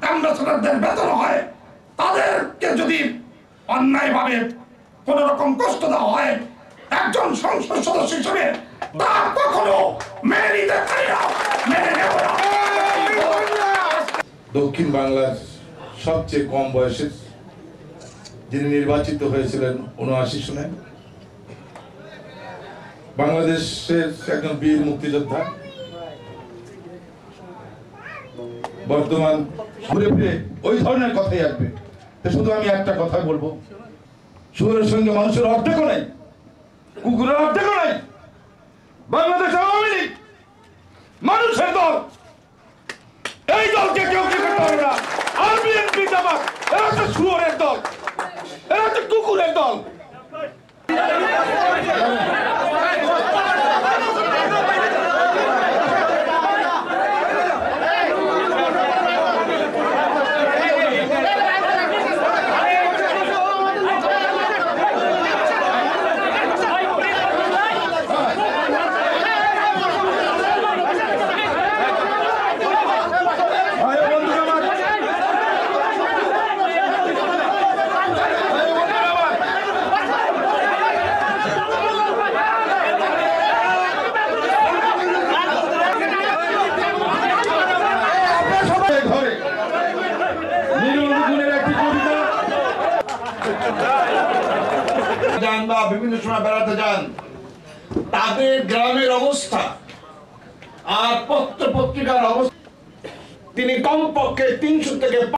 অ্যাম্বাসেডরদের বেতন হয়, তাদেরকে যদি অন্যায়ভাবে কোন রকম কষ্ট দেওয়া হয়, একজন সংসদ সদস্য হিসেবে তা কখনো মেনে নিতে পারি না, মেনে নেব না। দক্ষিণ বাংলার সবচেয়ে কম বয়সের যিনি নির্বাচিত হয়েছিলেন ৭৯ সনে, বাংলাদেশের একজন বীর মুক্তিযোদ্ধা, বর্তমান ঘুরে ফিরে ওই ধরনের কথাই আসবে। শুধু আমি একটা কথা বলবো, শুয়োরের সঙ্গে মানুষের অর্ধেকও নাই, কুকুরের অর্ধেকও নাই। বাংলাদেশ আওয়ামী লীগ মানুষের দল, এই দলকে কেউ কি করতে পারবে না। আর বিএনপি জামাত এরা হচ্ছে শুয়োরের দল, এরা হচ্ছে কুকুরের দল। বিভিন্ন সময় বেড়াতে যান, তাদের গ্রামের অবস্থা আর পত্র পত্রিকার অবস্থা, তিনি কমপক্ষে ৩০০ থেকে